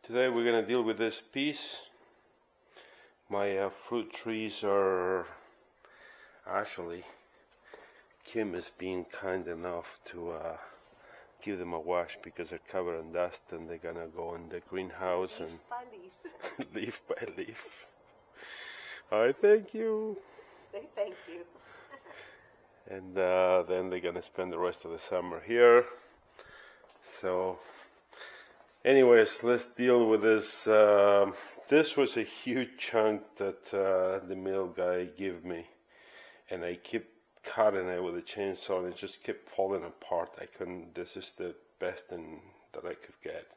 Today we're gonna deal with this piece. My fruit trees are actually, Kim is being kind enough to give them a wash because they're covered in dust and they're gonna go in the greenhouse and leaf by leaf. I thank you. They thank you. And then they're gonna spend the rest of the summer here. So anyways, let's deal with this. This was a huge chunk that the mill guy gave me, and I kept cutting it with a chainsaw and it just kept falling apart. I couldn't, this is the best thing that I could get.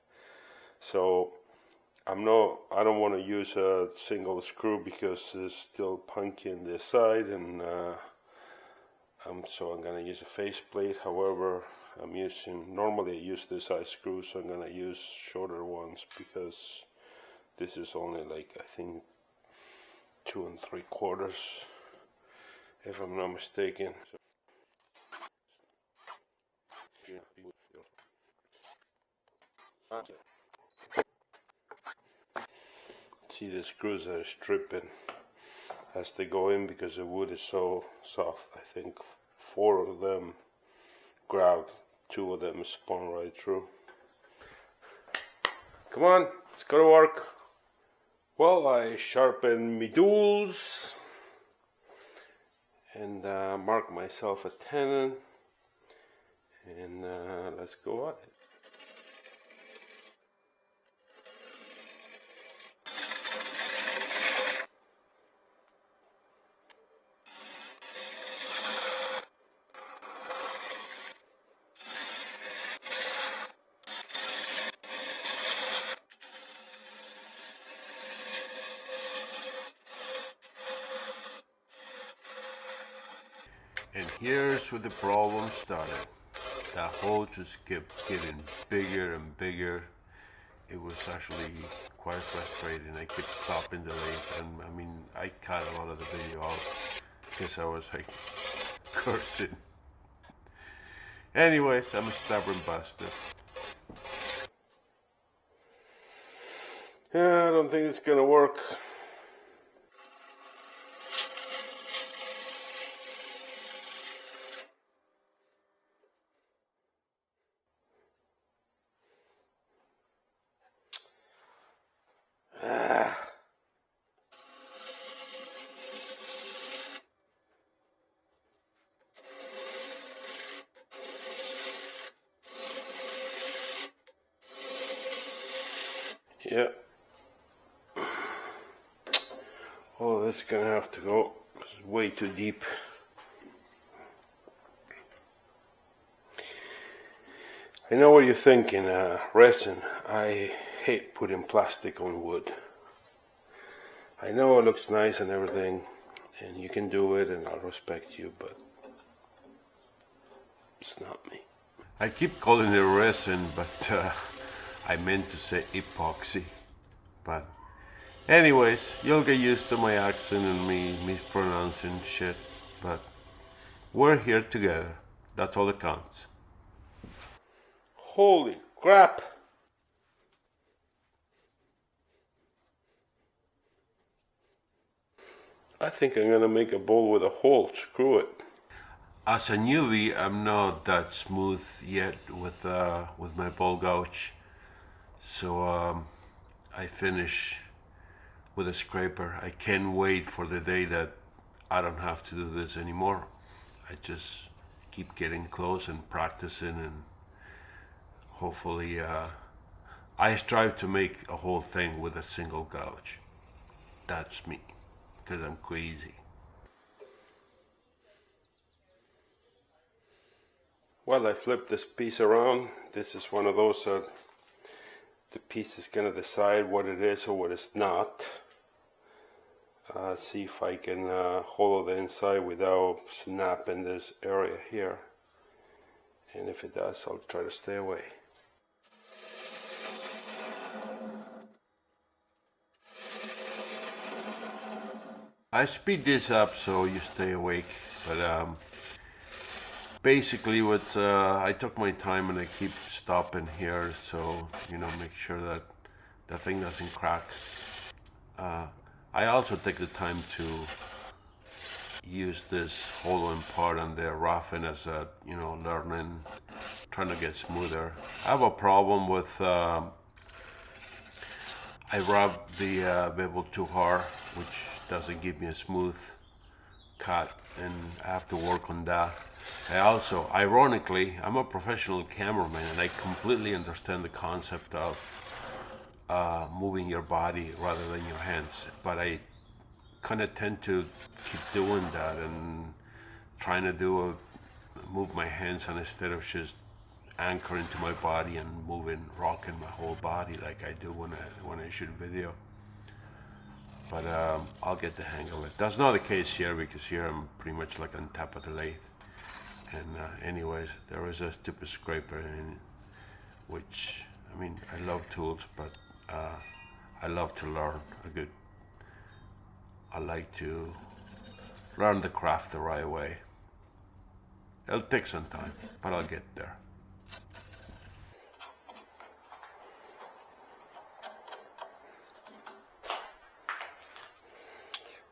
So I don't want to use a single screw because there's still punky on this side, and so I'm gonna use a faceplate. However, normally I use this size screws, so I'm gonna use shorter ones because this is only like, I think, 2 3/4, if I'm not mistaken. See, the screws are stripping as they go in because the wood is so soft. I think 4 of them grabbed, 2 of them spun right through. Come on, let's go to work. Well, I sharpened my tools and mark myself a tenon, and let's go at it. And here's where the problem started. The hole just kept getting bigger and bigger. It was actually quite frustrating. I kept stopping the lathe, and I mean, I cut a lot of the video out because I was like cursing. Anyways, I'm a stubborn bastard. Yeah, I don't think it's gonna work. Yeah. Oh, this is gonna have to go. It's way too deep. I know what you're thinking, resin. I hate putting plastic on wood. I know it looks nice and everything, and you can do it, and I'll respect you, but it's not me. I keep calling it resin, but I meant to say epoxy. But anyways, you'll get used to my accent and me mispronouncing shit, but we're here together. That's all that counts. Holy crap! I think I'm gonna make a bowl with a hole. Screw it. As a newbie, I'm not that smooth yet with my ball gouge, so I finish with a scraper. I can't wait for the day that I don't have to do this anymore. I just keep getting close and practicing, and hopefully I strive to make a whole thing with a single gouge. That's me, because I'm crazy. Well, I flipped this piece around. This is one of those the piece is gonna decide what it is or what it's not. See if I can hollow the inside without snapping this area here. And if it does, I'll try to stay away. I speed this up so you stay awake, but basically I took my time and I keep stopping here, so make sure that the thing doesn't crack. I also take the time to use this hollow part and the roughing as a, learning, trying to get smoother. I have a problem with I rub the bevel too hard, which doesn't give me a smooth cut, and I have to work on that. I also, ironically, I'm a professional cameraman, and I completely understand the concept of moving your body rather than your hands, but I kind of tend to keep doing that and trying to move my hands, and instead of just anchoring to my body and rocking my whole body like I do when I shoot video. But I'll get the hang of it. That's not the case here, because here I'm pretty much like on top of the lathe. And anyways, there is a stupid scraper in which, I mean, I love tools, but I love to learn I like to learn the craft the right way. It'll take some time, but I'll get there.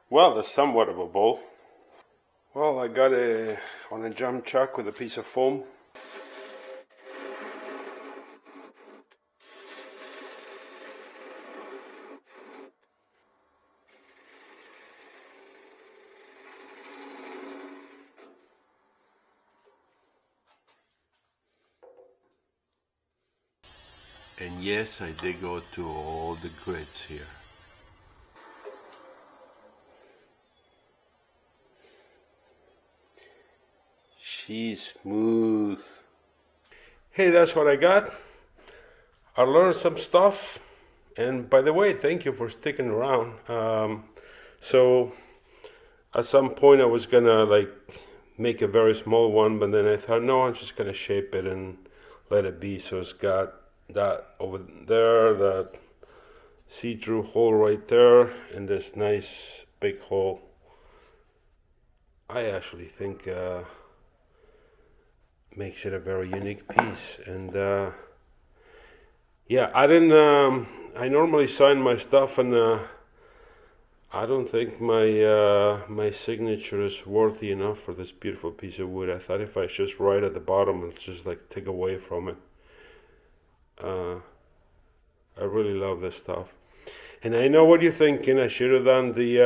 Well, that's somewhat of a bowl. Well, I got it on a jump chuck with a piece of foam. And yes, I did go to all the grids here. She's smooth. Hey, that's what I got. I learned some stuff. And by the way, thank you for sticking around. So at some point I was gonna make a very small one, but then I thought, no, I'm just gonna shape it and let it be. So it's got that over there, that see-through hole right there, and this nice big hole. I actually think makes it a very unique piece. And yeah, I didn't I normally sign my stuff, and I don't think my signature is worthy enough for this beautiful piece of wood. I thought if I just write at the bottom, it's just take away from it. I really love this stuff. And I know what you're thinking. I should have done the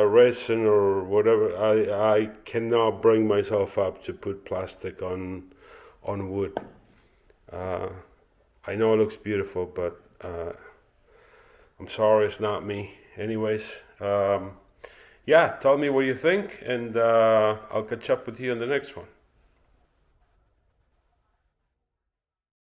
resin or whatever. I cannot bring myself up to put plastic on wood. I know it looks beautiful, but I'm sorry, it's not me. Anyways, yeah, tell me what you think, and I'll catch up with you on the next one.